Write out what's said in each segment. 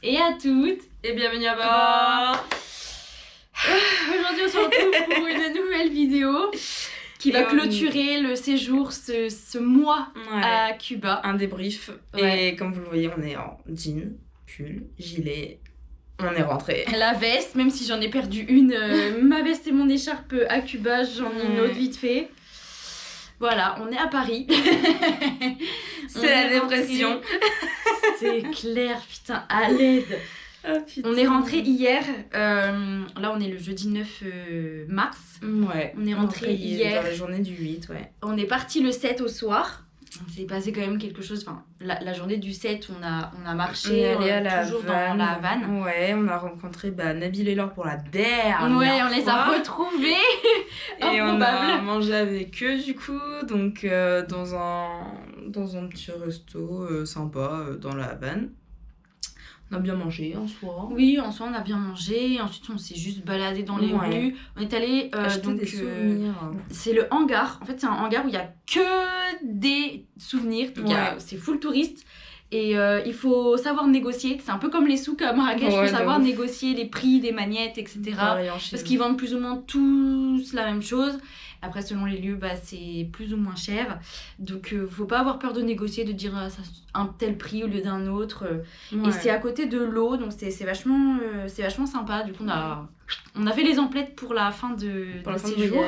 et à toutes et bienvenue à bord. Aujourd'hui on se retrouve pour une nouvelle vidéo qui va clôturer le séjour, ce mois à Cuba. Un débrief. Et comme vous le voyez, on est en jean, pull, gilet. On est rentré. La veste, même si j'en ai perdu une, ma veste et mon écharpe à Cuba, j'en ai une autre vite fait. Voilà, on est à Paris. C'est la dépression. C'est clair, putain, à l'aide. Oh, putain. On est rentré hier. Là, on est le jeudi 9 mars. Ouais. On est rentré hier. Dans la journée du 8, ouais. On est parti le 7 au soir. Il s'est passé quand même quelque chose. Enfin, la journée du 7, on a marché. On est allé à toujours la dans la Havane. Ouais, on a rencontré Nabil et Laure pour la dernière fois. Ouais, on les a retrouvés. Et on a mangé avec eux du coup. Donc dans un petit resto sympa dans la Havane. On a bien mangé en soi. Oui, en soi, on a bien mangé. Ensuite, on s'est juste baladé dans les rues. On est allé des souvenirs. C'est le hangar. En fait, c'est un hangar où il y a que des souvenirs. Donc, c'est full touriste. Et il faut savoir négocier. C'est un peu comme les souks à Marrakech. Il faut savoir négocier les prix des magnettes, etc. Parce qu'ils vendent plus ou moins tous la même chose. Après, selon les lieux, c'est plus ou moins cher. Donc, faut pas avoir peur de négocier, de dire un tel prix au lieu d'un autre. Et c'est à côté de l'eau, donc c'est vachement sympa. Du coup, on a fait les emplettes pour la fin de séjour.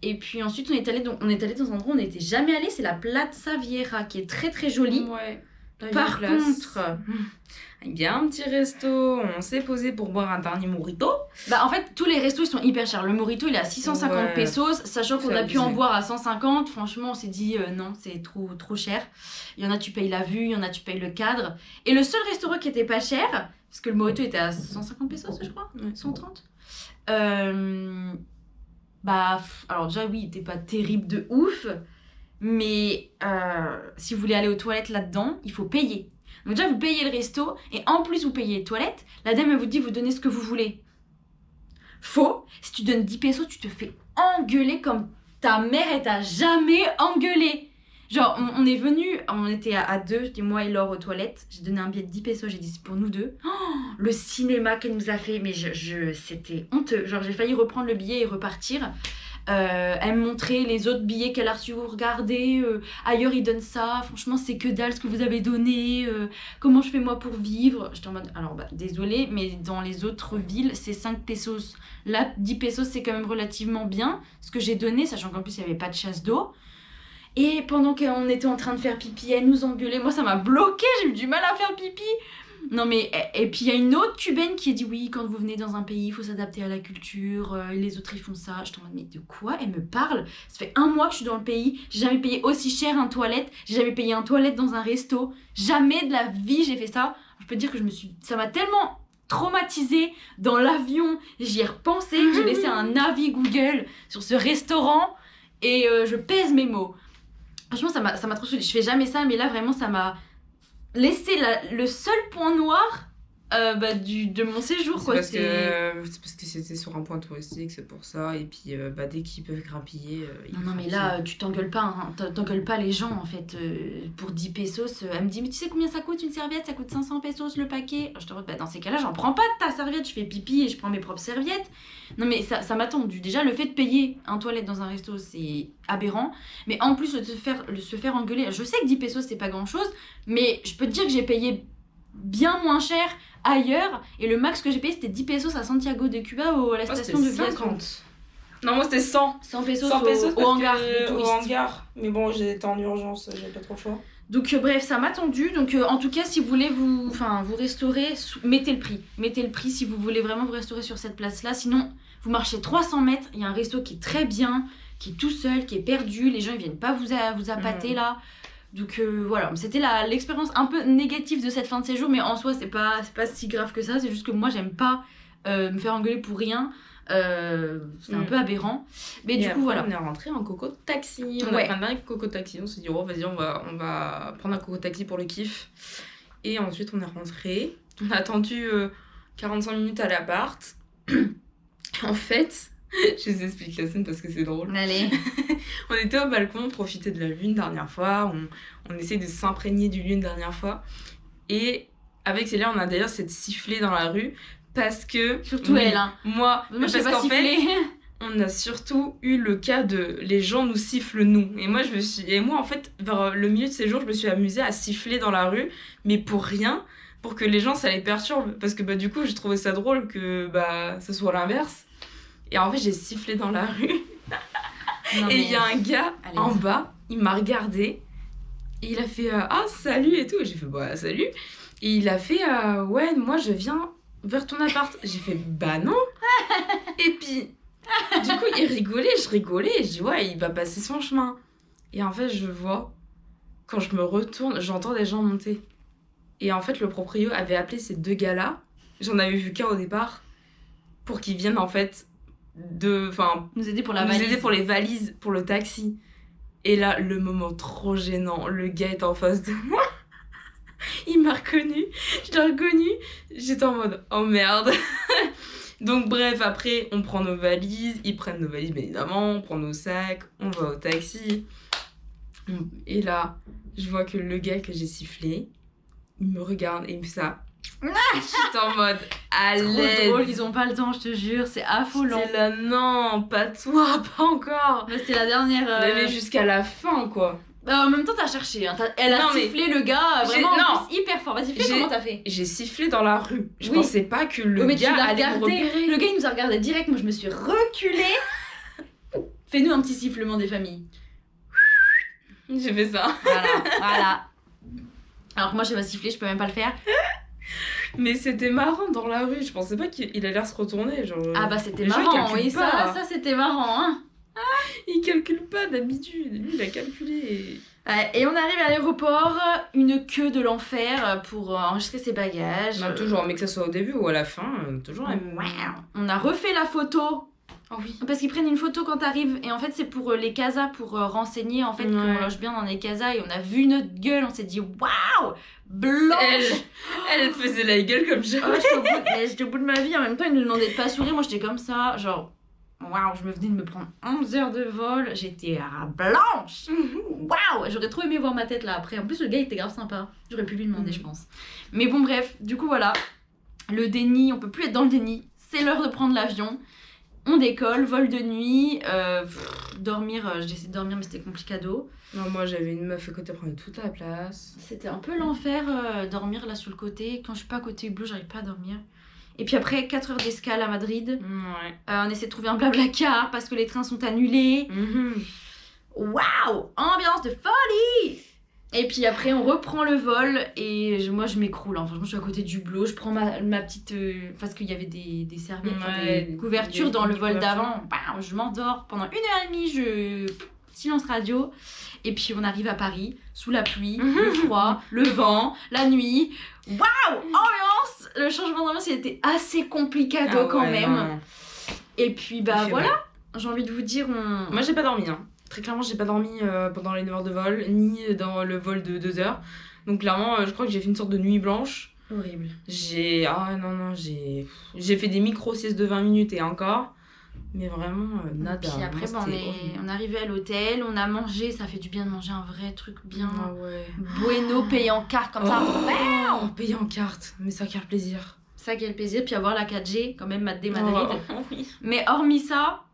Et puis ensuite, on est allé dans un endroit où on n'était jamais allé. C'est la Plaza Vieja, qui est très très jolie. Ouais. Par contre, il y a un petit resto, on s'est posé pour boire un dernier mojito. En fait, tous les restos ils sont hyper chers. Le mojito il est à 650 pesos, sachant qu'on a pu en boire à 150. Franchement, on s'est dit non, c'est trop cher. Il y en a, tu payes la vue, il y en a, tu payes le cadre. Et le seul restaurant qui était pas cher, parce que le mojito était à 150 pesos, je crois, 130. Alors déjà, oui, il était pas terrible de ouf. Mais si vous voulez aller aux toilettes là-dedans, il faut payer. Donc déjà, vous payez le resto et en plus, vous payez les toilettes. La dame, elle vous dit, vous donnez ce que vous voulez. Faux. Si tu donnes 10 pesos, tu te fais engueuler comme ta mère, elle t'a jamais engueulé. Genre, on est venus, on était à deux, j'étais moi et Laure aux toilettes. J'ai donné un billet de 10 pesos, j'ai dit, c'est pour nous deux. Oh, le cinéma qu'elle nous a fait, mais c'était honteux. Genre, j'ai failli reprendre le billet et repartir. Elle me montrait les autres billets qu'elle a reçus, regardez, ailleurs ils donnent ça, franchement c'est que dalle ce que vous avez donné, comment je fais moi pour vivre. J'étais en mode, alors désolée, mais dans les autres villes c'est 5 pesos, là 10 pesos c'est quand même relativement bien ce que j'ai donné, sachant qu'en plus il n'y avait pas de chasse d'eau. Et pendant qu'on était en train de faire pipi, elle nous engueulait, moi ça m'a bloquée, j'ai eu du mal à faire pipi. Non mais, et puis il y a une autre cubaine qui a dit oui, quand vous venez dans un pays, il faut s'adapter à la culture, les autres ils font ça. Je t'en mode, mais de quoi elle me parle? Ça fait 1 mois que je suis dans le pays, j'ai jamais payé aussi cher un toilette, j'ai jamais payé un toilette dans un resto, jamais de la vie j'ai fait ça. Je peux te dire que ça m'a tellement traumatisée dans l'avion, j'y ai repensé, j'ai laissé un avis Google sur ce restaurant et je pèse mes mots. Franchement ça m'a trop saoulée, je fais jamais ça mais là vraiment ça m'a laisser le seul point noir de mon séjour. C'est parce que c'était sur un point touristique, c'est pour ça. Et puis dès qu'ils peuvent grappiller. Non mais là tu t'engueules pas, hein. T'engueules pas les gens en fait. Pour 10 pesos, elle me dit mais tu sais combien ça coûte une serviette? Ça coûte 500 pesos le paquet. Je te dis dans ces cas-là j'en prends pas de ta serviette, je fais pipi et je prends mes propres serviettes. Non mais ça m'a tendu. Déjà le fait de payer un toilette dans un resto c'est aberrant. Mais en plus de se faire engueuler, je sais que 10 pesos c'est pas grand chose, mais je peux te dire que j'ai payé bien moins cher ailleurs et le max que j'ai payé c'était 10 pesos à Santiago de Cuba à la station de Viaçon. Non moi c'était 100 pesos au hangar de touristes. Mais bon j'étais en urgence, j'avais pas trop le choix. Donc bref ça m'a tendu. Donc en tout cas si vous voulez vous restaurer, mettez le prix si vous voulez vraiment vous restaurer sur cette place là. Sinon vous marchez 300 mètres, il y a un resto qui est très bien, qui est tout seul, qui est perdu, les gens ils viennent pas vous appâter là. Donc voilà, c'était l'expérience un peu négative de cette fin de séjour, mais en soi c'est pas si grave que ça, c'est juste que moi j'aime pas me faire engueuler pour rien, c'est un peu aberrant. Mais du coup voilà. On est rentré en coco taxi, on a pris un coco taxi, on s'est dit oh vas-y on va prendre un coco taxi pour le kiff. Et ensuite on est rentré, on a attendu 45 minutes à l'appart. En fait... Je vous explique la scène parce que c'est drôle. Allez. On était au balcon, on profitait de la lune dernière fois, on essayait de s'imprégner du lune dernière fois. Et avec Célia, on a d'ailleurs cette sifflée dans la rue parce que... Surtout elle, hein. Moi je sais pas siffler. On a surtout eu le cas de les gens nous sifflent nous. Et moi, en fait, vers le milieu de ces jours, je me suis amusée à siffler dans la rue, mais pour rien, pour que les gens, ça les perturbe. Parce que du coup, j'ai trouvé ça drôle que ça soit l'inverse. Et en fait, j'ai sifflé dans la rue. Et il y a un gars en bas, il m'a regardé. Et il a fait ah, salut et tout. J'ai fait salut. Et il a fait ouais, moi, je viens vers ton appart. J'ai fait non. Et puis... Du coup, il rigolait, je rigolais, et je dis, ouais, il va passer son chemin. Et en fait, je vois, quand je me retourne, j'entends des gens monter. Et en fait, le proprio avait appelé ces 2 gars-là, j'en avais vu qu'un au départ, pour qu'ils viennent, en fait, nous aider pour nous aider pour les valises, pour le taxi. Et là, le moment trop gênant, le gars est en face de moi. Il m'a reconnu, je l'ai reconnu, j'étais en mode, oh merde. Donc bref, après, on prend nos valises, ils prennent nos valises, bien évidemment, on prend nos sacs, on va au taxi. Et là, je vois que le gars que j'ai sifflé, il me regarde et il me fait ça. J'étais en mode, à l'aide. Trop drôle, ils ont pas le temps, je te jure, c'est affolant. C'est là, non, pas toi, pas encore. Là, c'était la dernière... Mais jusqu'à la fin, quoi. En même temps, t'as cherché. Hein. Elle a sifflé le gars vraiment en plus, hyper fort. Vas-y, comment t'as fait? J'ai sifflé dans la rue. Je pensais pas que le gars allait me repérer. Le gars, il nous a regardé direct. Moi, je me suis reculée. Fais-nous un petit sifflement des familles. J'ai fait ça. Voilà. Alors que moi, je sais pas siffler, je peux même pas le faire. Mais c'était marrant dans la rue. Je pensais pas qu'il allait se retourner. Genre, c'était marrant. Oui, ça c'était marrant. Hein. Il calcule pas d'habitude, lui il a calculé. Et on arrive à l'aéroport, une queue de l'enfer pour enregistrer ses bagages. Toujours, mais que ce soit au début ou à la fin, toujours. On a refait la photo. Oh oui. Parce qu'ils prennent une photo quand t'arrives et en fait c'est pour les casas, pour renseigner en fait qu'on loge bien dans les casas, et on a vu notre gueule, on s'est dit waouh, blanche. Elle faisait la gueule comme jamais. J'étais au bout de ma vie, en même temps ils nous demandaient de pas sourire, moi j'étais comme ça, genre waouh, je me venais de me prendre 11 heures de vol, j'étais blanche. Waouh, j'aurais trop aimé voir ma tête là après. En plus le gars il était grave sympa, j'aurais pu lui demander je pense. Mais bon bref, du coup voilà, le déni, on peut plus être dans le déni, c'est l'heure de prendre l'avion. On décolle, vol de nuit, dormir, j'ai essayé de dormir mais c'était complicado. Non, moi j'avais une meuf à côté, prenait toute la place. C'était un peu l'enfer, dormir là sur le côté. Quand je suis pas à côté bleu, j'arrive pas à dormir. Et puis après 4 heures d'escale à Madrid, on essaie de trouver un blablacar parce que les trains sont annulés. Waouh, ambiance de folie. Et puis après on reprend le vol et moi je m'écroule, hein. Franchement je suis à côté du bleu, je prends ma petite... parce qu'il y avait des serviettes, des couvertures dans le vol d'avant, je m'endors pendant 1h30, silence radio. Et puis on arrive à Paris, sous la pluie, le froid, le vent, la nuit. Waouh, ambiance. Le changement d'ambiance il était assez complicado quand même. Non. Et puis voilà, j'ai envie de vous dire Moi j'ai pas dormi, hein. Très clairement, j'ai pas dormi pendant les 9 heures de vol, ni dans le vol de 2 heures. Donc clairement, je crois que j'ai fait une sorte de nuit blanche. Horrible. J'ai fait des micro-siestes de 20 minutes et encore. Mais vraiment, nada. Puis après, on est arrivé à l'hôtel, on a mangé, ça fait du bien de manger un vrai truc bien. Ah ouais. Bueno, payé en carte comme ça. Oh, payé en carte, mais ça quel plaisir. Ça quel plaisir, puis avoir la 4G, quand même, Madrid. Oui. Mais hormis ça...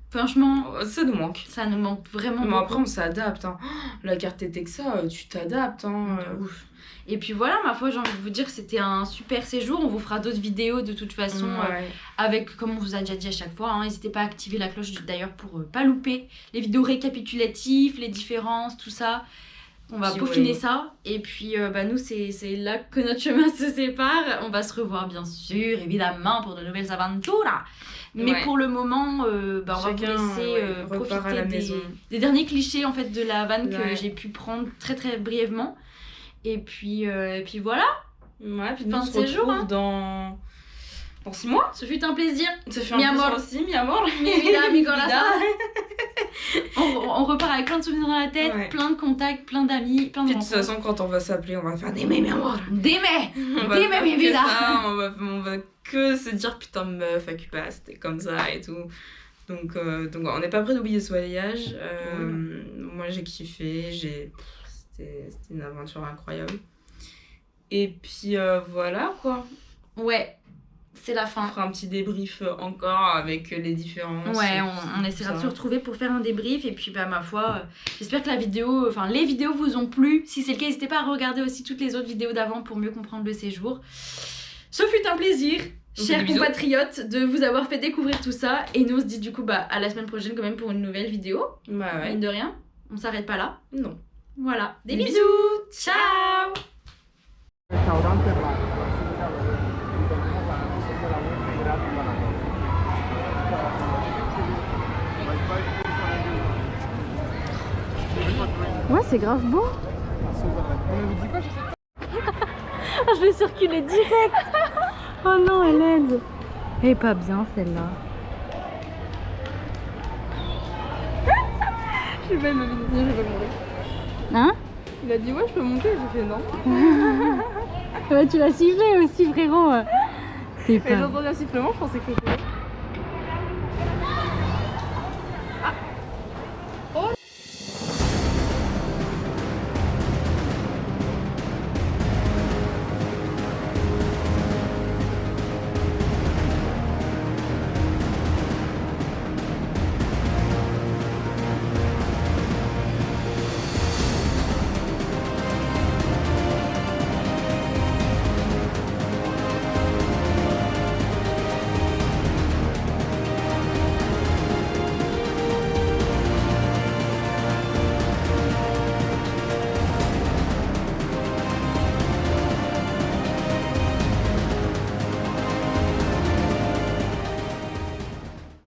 Franchement, ça nous manque. Ça nous manque vraiment. Mais après, on s'adapte. Hein. La carte Texa, tu t'adaptes. Hein. Ouf. Et puis voilà, ma foi, j'ai envie de vous dire que c'était un super séjour. On vous fera d'autres vidéos de toute façon, avec, comme on vous a déjà dit à chaque fois. Hein. N'hésitez pas à activer la cloche d'ailleurs pour pas louper les vidéos récapitulatives, les différences, tout ça. On va peaufiner ça. Et puis, nous, c'est là que notre chemin se sépare. On va se revoir, bien sûr, évidemment, pour de nouvelles aventures. Mais pour le moment, on va vous laisser profiter des derniers clichés en fait, de la vanne que j'ai pu prendre très très brièvement. Et puis voilà. Ouais, puis fin de séjour. Hein. Dans 6 mois. Ce fut un plaisir. Ce fut un plaisir aussi, mi amor. Mi vida, mi corazón. On repart avec plein de souvenirs dans la tête, plein de contacts, plein d'amis, plein de rencontres. De toute façon, quand on va s'appeler, on va faire Dime, mi amor. Dime, mi vida. On va que se dire putain meuf, Acupa, c'était comme ça et tout. Donc on n'est pas prêt d'oublier ce voyage. Moi j'ai kiffé, c'était une aventure incroyable. Et puis voilà quoi. Ouais, c'est la On fin. fera un petit débrief encore avec les différences. Ouais, on essaiera de se retrouver pour faire un débrief. Et puis, bah, ma foi, j'espère que les vidéos vous ont plu. Si c'est le cas, n'hésitez pas à regarder aussi toutes les autres vidéos d'avant pour mieux comprendre le séjour. Ce fut un plaisir, chers compatriotes, de vous avoir fait découvrir tout ça. Et nous, on se dit du coup, bah, à la semaine prochaine quand même pour une nouvelle vidéo. Bah ouais. Mine de rien, on s'arrête pas là. Non. Voilà, des bisous. Ciao. Ouais, c'est grave beau. Je vais circuler direct. Oh non, Hélène. Elle est pas bien celle-là. Je sais pas, il m'avait dit je peux monter. Hein? Il a dit ouais je peux monter, j'ai fait non. Ouais, tu l'as sifflé aussi frérot. T'es Et pas... j'ai entendu un sifflement, je pensais que c'était...